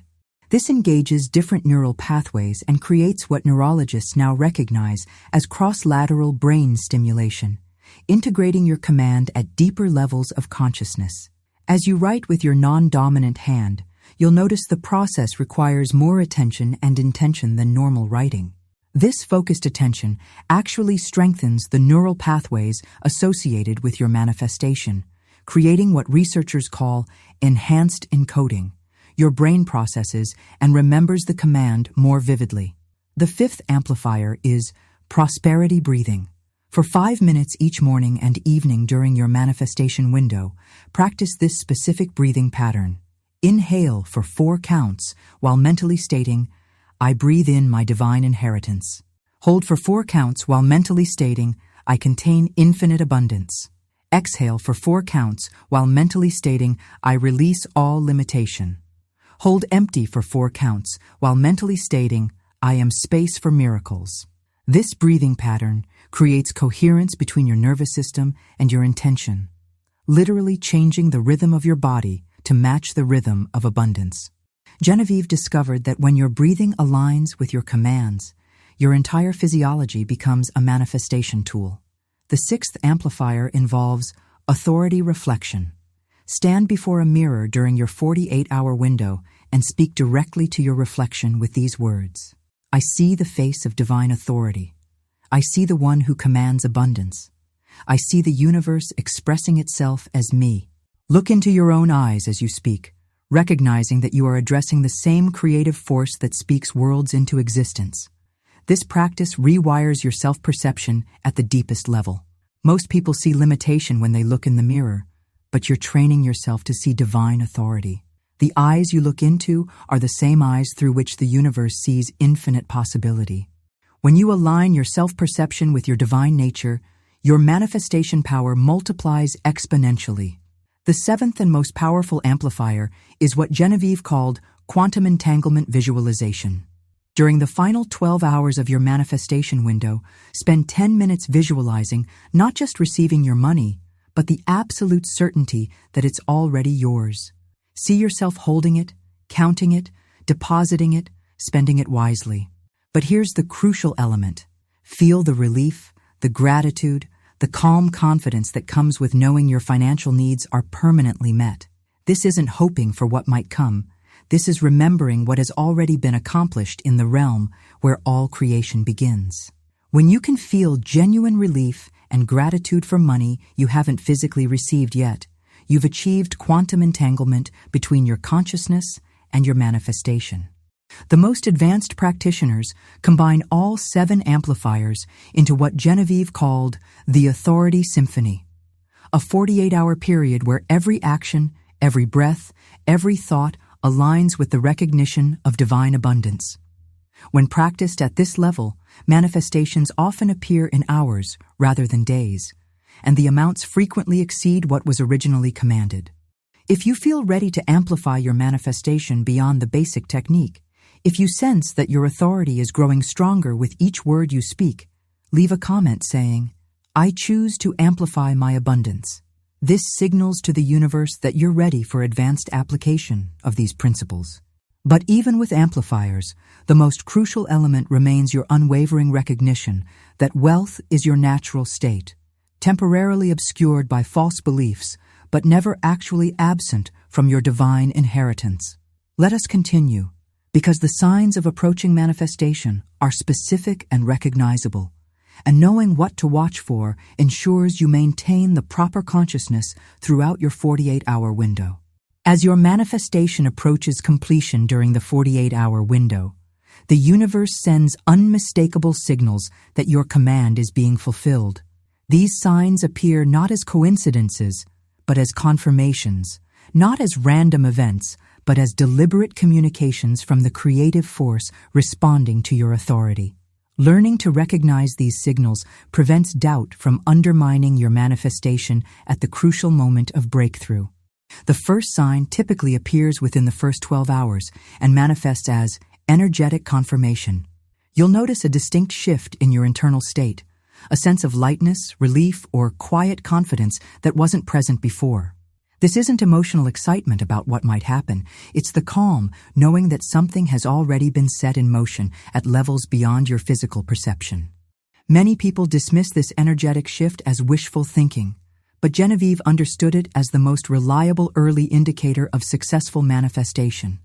This engages different neural pathways and creates what neurologists now recognize as cross-lateral brain stimulation, integrating your command at deeper levels of consciousness. As you write with your non-dominant hand, you'll notice the process requires more attention and intention than normal writing. This focused attention actually strengthens the neural pathways associated with your manifestation, creating what researchers call enhanced encoding. Your brain processes and remembers the command more vividly. The fifth amplifier is prosperity breathing. For 5 minutes each morning and evening during your manifestation window, practice this specific breathing pattern. Inhale for 4 counts while mentally stating, I breathe in my divine inheritance. Hold for 4 counts while mentally stating, I contain infinite abundance. Exhale for 4 counts while mentally stating, I release all limitation. Hold empty for 4 counts while mentally stating, I am space for miracles. This breathing pattern creates coherence between your nervous system and your intention, literally changing the rhythm of your body to match the rhythm of abundance. Genevieve discovered that when your breathing aligns with your commands, your entire physiology becomes a manifestation tool. The sixth amplifier involves authority reflection. Stand before a mirror during your 48-hour window and speak directly to your reflection with these words. I see the face of divine authority. I see the one who commands abundance. I see the universe expressing itself as me. Look into your own eyes as you speak, recognizing that you are addressing the same creative force that speaks worlds into existence. This practice rewires your self-perception at the deepest level. Most people see limitation when they look in the mirror, but you're training yourself to see divine authority. The eyes you look into are the same eyes through which the universe sees infinite possibility. When you align your self-perception with your divine nature, your manifestation power multiplies exponentially. The seventh and most powerful amplifier is what Genevieve called quantum entanglement visualization. During the final 12 hours of your manifestation window, spend 10 minutes visualizing not just receiving your money, but the absolute certainty that it's already yours. See yourself holding it, counting it, depositing it, spending it wisely. But here's the crucial element. Feel the relief, the gratitude, the calm confidence that comes with knowing your financial needs are permanently met. This isn't hoping for what might come. This is remembering what has already been accomplished in the realm where all creation begins. When you can feel genuine relief and gratitude for money you haven't physically received yet, you've achieved quantum entanglement between your consciousness and your manifestation. The most advanced practitioners combine all 7 amplifiers into what Genevieve called the Authority Symphony, a 48-hour period where every action, every breath, every thought aligns with the recognition of divine abundance. When practiced at this level, manifestations often appear in hours rather than days, and the amounts frequently exceed what was originally commanded. If you feel ready to amplify your manifestation beyond the basic technique, if you sense that your authority is growing stronger with each word you speak, leave a comment saying, I choose to amplify my abundance. This signals to the universe that you're ready for advanced application of these principles. But even with amplifiers, the most crucial element remains your unwavering recognition that wealth is your natural state, temporarily obscured by false beliefs, but never actually absent from your divine inheritance. Let us continue, because the signs of approaching manifestation are specific and recognizable, and knowing what to watch for ensures you maintain the proper consciousness throughout your 48-hour window. As your manifestation approaches completion during the 48-hour window, the universe sends unmistakable signals that your command is being fulfilled. These signs appear not as coincidences, but as confirmations, not as random events, but as deliberate communications from the creative force responding to your authority. Learning to recognize these signals prevents doubt from undermining your manifestation at the crucial moment of breakthrough. The first sign typically appears within the first 12 hours and manifests as energetic confirmation. You'll notice a distinct shift in your internal state, a sense of lightness, relief, or quiet confidence that wasn't present before. This isn't emotional excitement about what might happen. It's the calm, knowing that something has already been set in motion at levels beyond your physical perception. Many people dismiss this energetic shift as wishful thinking, but Genevieve understood it as the most reliable early indicator of successful manifestation.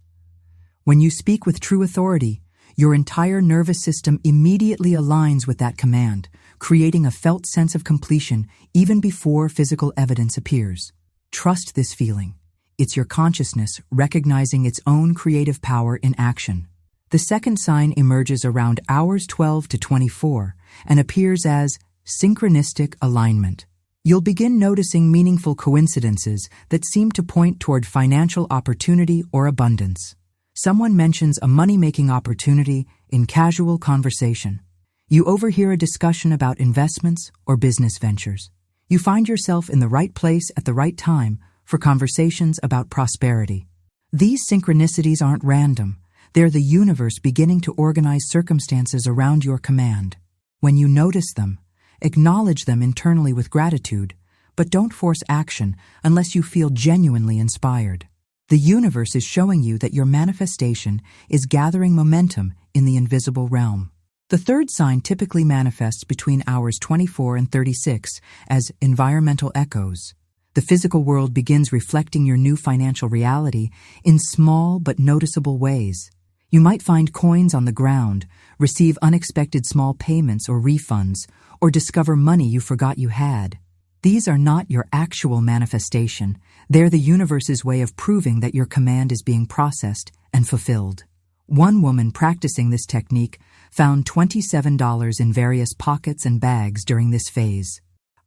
When you speak with true authority, your entire nervous system immediately aligns with that command, creating a felt sense of completion even before physical evidence appears. Trust this feeling. It's your consciousness recognizing its own creative power in action. The second sign emerges around hours 12 to 24 and appears as synchronistic alignment. You'll begin noticing meaningful coincidences that seem to point toward financial opportunity or abundance. Someone mentions a money-making opportunity in casual conversation. You overhear a discussion about investments or business ventures. You find yourself in the right place at the right time for conversations about prosperity. These synchronicities aren't random. They're the universe beginning to organize circumstances around your command. When you notice them, acknowledge them internally with gratitude, but don't force action unless you feel genuinely inspired. The universe is showing you that your manifestation is gathering momentum in the invisible realm. The third sign typically manifests between hours 24 and 36 as environmental echoes. The physical world begins reflecting your new financial reality in small but noticeable ways. You might find coins on the ground, receive unexpected small payments or refunds, or discover money you forgot you had. These are not your actual manifestation. They're the universe's way of proving that your command is being processed and fulfilled. One woman practicing this technique found $27 in various pockets and bags during this phase.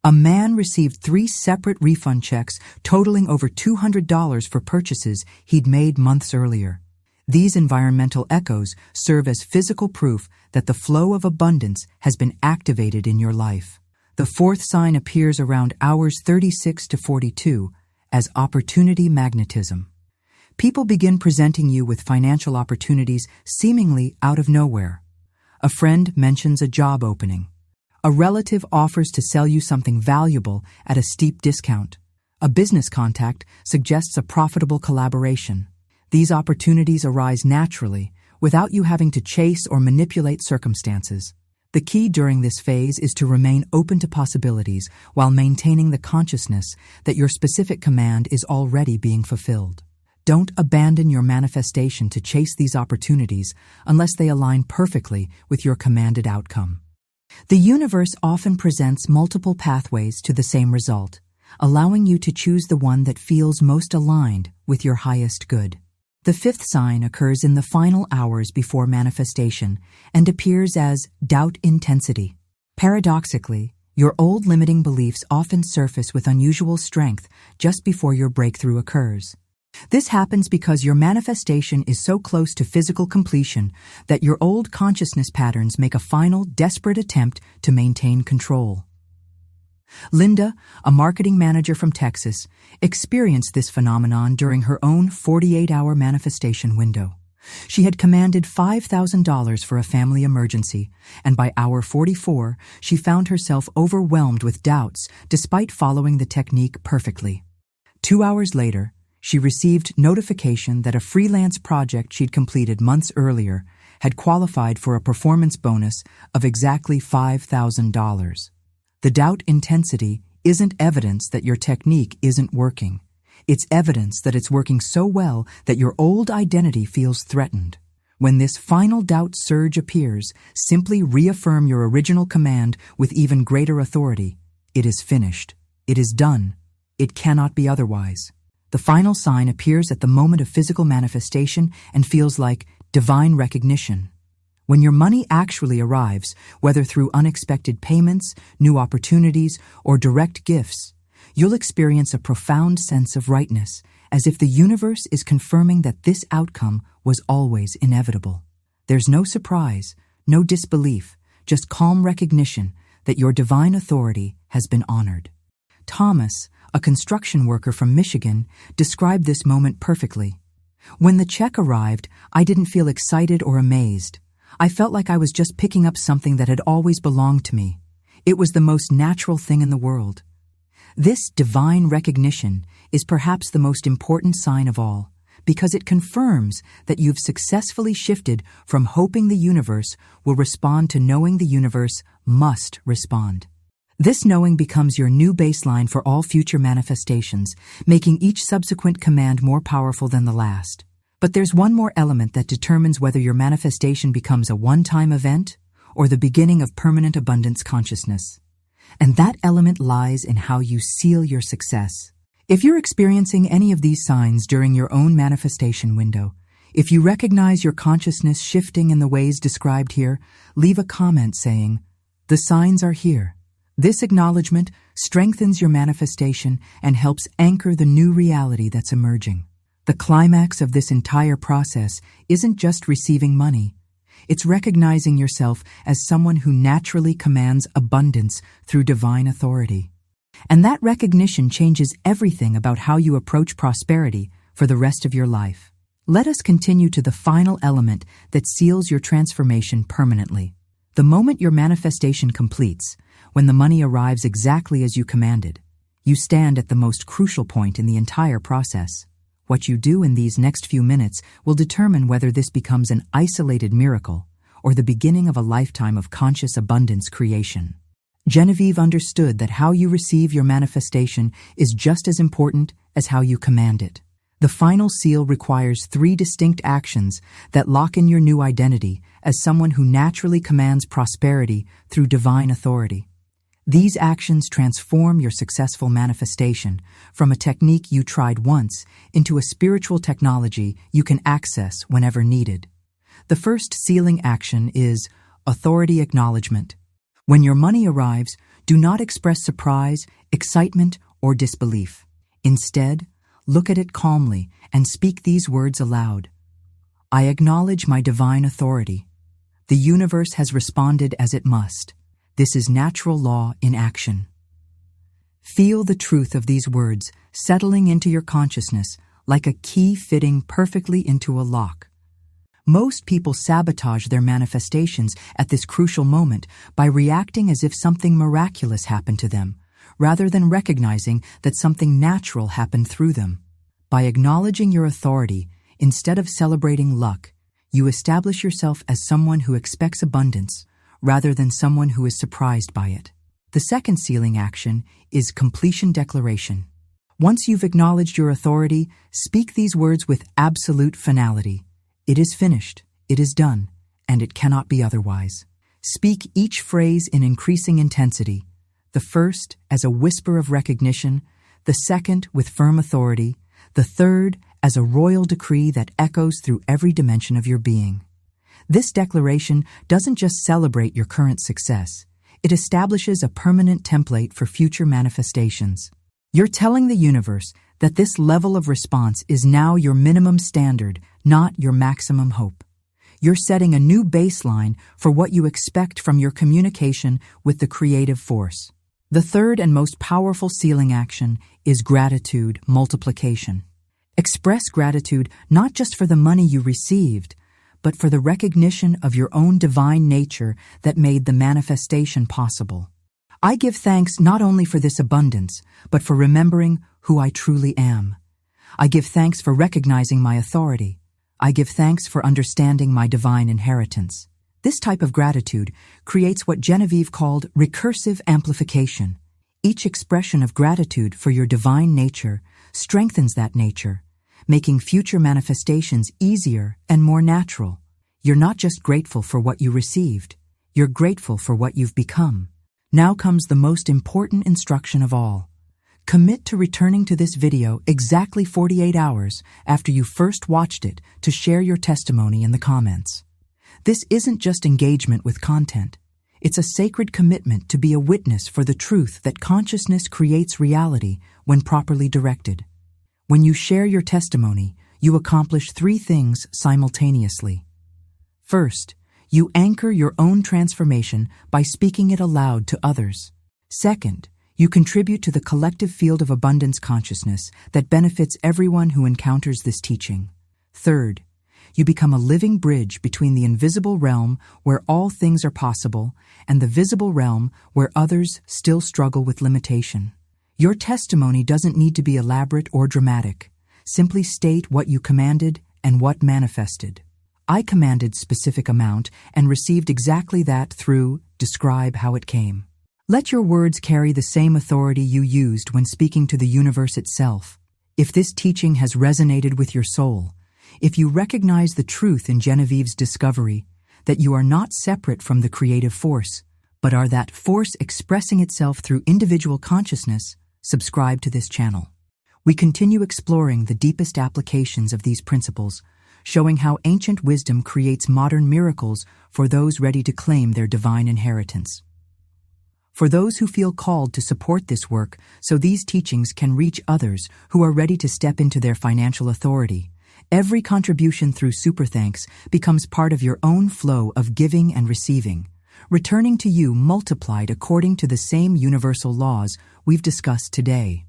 A man received 3 separate refund checks totaling over $200 for purchases he'd made months earlier. These environmental echoes serve as physical proof that the flow of abundance has been activated in your life. The fourth sign appears around hours 36 to 42 as opportunity magnetism. People begin presenting you with financial opportunities seemingly out of nowhere. A friend mentions a job opening. A relative offers to sell you something valuable at a steep discount. A business contact suggests a profitable collaboration. These opportunities arise naturally, without you having to chase or manipulate circumstances. The key during this phase is to remain open to possibilities while maintaining the consciousness that your specific command is already being fulfilled. Don't abandon your manifestation to chase these opportunities unless they align perfectly with your commanded outcome. The universe often presents multiple pathways to the same result, allowing you to choose the one that feels most aligned with your highest good. The fifth sign occurs in the final hours before manifestation and appears as doubt intensity. Paradoxically, your old limiting beliefs often surface with unusual strength just before your breakthrough occurs. This happens because your manifestation is so close to physical completion that your old consciousness patterns make a final, desperate attempt to maintain control. Linda, a marketing manager from Texas, experienced this phenomenon during her own 48-hour manifestation window. She had commanded $5,000 for a family emergency, and by hour 44, she found herself overwhelmed with doubts despite following the technique perfectly. 2 hours later, she received notification that a freelance project she'd completed months earlier had qualified for a performance bonus of exactly $5,000. The doubt intensity isn't evidence that your technique isn't working. It's evidence that it's working so well that your old identity feels threatened. When this final doubt surge appears, simply reaffirm your original command with even greater authority. It is finished. It is done. It cannot be otherwise. The final sign appears at the moment of physical manifestation and feels like divine recognition. When your money actually arrives, whether through unexpected payments, new opportunities, or direct gifts, you'll experience a profound sense of rightness, as if the universe is confirming that this outcome was always inevitable. There's no surprise, no disbelief, just calm recognition that your divine authority has been honored. Thomas, a construction worker from Michigan, described this moment perfectly. When the check arrived, I didn't feel excited or amazed. I felt like I was just picking up something that had always belonged to me. It was the most natural thing in the world. This divine recognition is perhaps the most important sign of all, because it confirms that you've successfully shifted from hoping the universe will respond to knowing the universe must respond. This knowing becomes your new baseline for all future manifestations, making each subsequent command more powerful than the last. But there's one more element that determines whether your manifestation becomes a one-time event or the beginning of permanent abundance consciousness. And that element lies in how you seal your success. If you're experiencing any of these signs during your own manifestation window, if you recognize your consciousness shifting in the ways described here, leave a comment saying, "The signs are here." This acknowledgement strengthens your manifestation and helps anchor the new reality that's emerging. The climax of this entire process isn't just receiving money. It's recognizing yourself as someone who naturally commands abundance through divine authority. And that recognition changes everything about how you approach prosperity for the rest of your life. Let us continue to the final element that seals your transformation permanently. The moment your manifestation completes, when the money arrives exactly as you commanded, you stand at the most crucial point in the entire process. What you do in these next few minutes will determine whether this becomes an isolated miracle or the beginning of a lifetime of conscious abundance creation. Genevieve understood that how you receive your manifestation is just as important as how you command it. The final seal requires 3 distinct actions that lock in your new identity as someone who naturally commands prosperity through divine authority. These actions transform your successful manifestation from a technique you tried once into a spiritual technology you can access whenever needed. The first sealing action is authority acknowledgement. When your money arrives, do not express surprise, excitement, or disbelief. Instead, look at it calmly and speak these words aloud. I acknowledge my divine authority. The universe has responded as it must. This is natural law in action. Feel the truth of these words settling into your consciousness like a key fitting perfectly into a lock. Most people sabotage their manifestations at this crucial moment by reacting as if something miraculous happened to them, rather than recognizing that something natural happened through them. By acknowledging your authority, instead of celebrating luck, you establish yourself as someone who expects abundance, rather than someone who is surprised by it. The second sealing action is completion declaration. Once you've acknowledged your authority, speak these words with absolute finality. It is finished, it is done, and it cannot be otherwise. Speak each phrase in increasing intensity, the first as a whisper of recognition, the second with firm authority, the third as a royal decree that echoes through every dimension of your being. This declaration doesn't just celebrate your current success, it establishes a permanent template for future manifestations. You're telling the universe that this level of response is now your minimum standard, not your maximum hope. You're setting a new baseline for what you expect from your communication with the creative force. The third and most powerful sealing action is gratitude multiplication. Express gratitude not just for the money you received, but for the recognition of your own divine nature that made the manifestation possible. I give thanks not only for this abundance, but for remembering who I truly am. I give thanks for recognizing my authority. I give thanks for understanding my divine inheritance. This type of gratitude creates what Genevieve called recursive amplification. Each expression of gratitude for your divine nature strengthens that nature, making future manifestations easier and more natural. You're not just grateful for what you received, you're grateful for what you've become. Now comes the most important instruction of all. Commit to returning to this video exactly 48 hours after you first watched it to share your testimony in the comments. This isn't just engagement with content. It's a sacred commitment to be a witness for the truth that consciousness creates reality when properly directed. When you share your testimony, you accomplish 3 things simultaneously. First, you anchor your own transformation by speaking it aloud to others. Second, you contribute to the collective field of abundance consciousness that benefits everyone who encounters this teaching. Third, you become a living bridge between the invisible realm where all things are possible and the visible realm where others still struggle with limitation. Your testimony doesn't need to be elaborate or dramatic. Simply state what you commanded and what manifested. I commanded specific amount and received exactly that through describe how it came. Let your words carry the same authority you used when speaking to the universe itself. If this teaching has resonated with your soul, if you recognize the truth in Genevieve's discovery, that you are not separate from the creative force, but are that force expressing itself through individual consciousness, subscribe to this channel. We continue exploring the deepest applications of these principles, showing how ancient wisdom creates modern miracles for those ready to claim their divine inheritance. For those who feel called to support this work so these teachings can reach others who are ready to step into their financial authority, every contribution through Super Thanks becomes part of your own flow of giving and receiving, returning to you multiplied according to the same universal laws we've discussed today.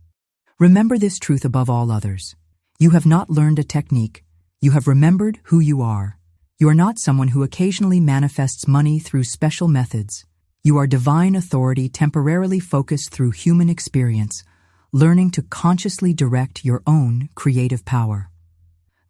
Remember this truth above all others. You have not learned a technique. You have remembered who you are. You are not someone who occasionally manifests money through special methods. You are divine authority temporarily focused through human experience, learning to consciously direct your own creative power.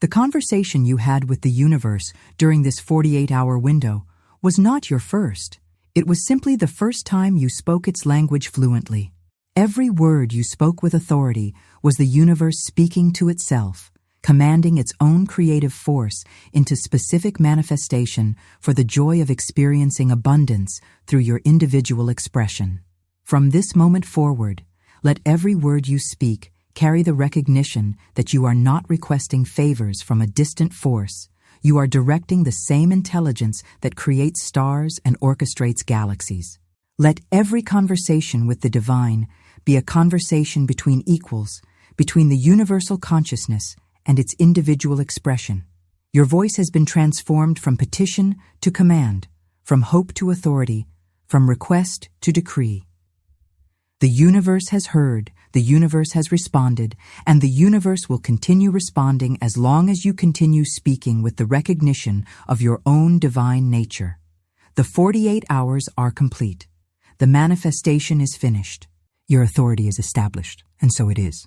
The conversation you had with the universe during this 48-hour window was not your first. It was simply the first time you spoke its language fluently. Every word you spoke with authority was the universe speaking to itself, commanding its own creative force into specific manifestation for the joy of experiencing abundance through your individual expression. From this moment forward, let every word you speak carry the recognition that you are not requesting favors from a distant force. You are directing the same intelligence that creates stars and orchestrates galaxies. Let every conversation with the divine be a conversation between equals, between the universal consciousness and its individual expression. Your voice has been transformed from petition to command, from hope to authority, from request to decree. The universe has heard, the universe has responded, and the universe will continue responding as long as you continue speaking with the recognition of your own divine nature. The 48 hours are complete. The manifestation is finished. Your authority is established, and so it is.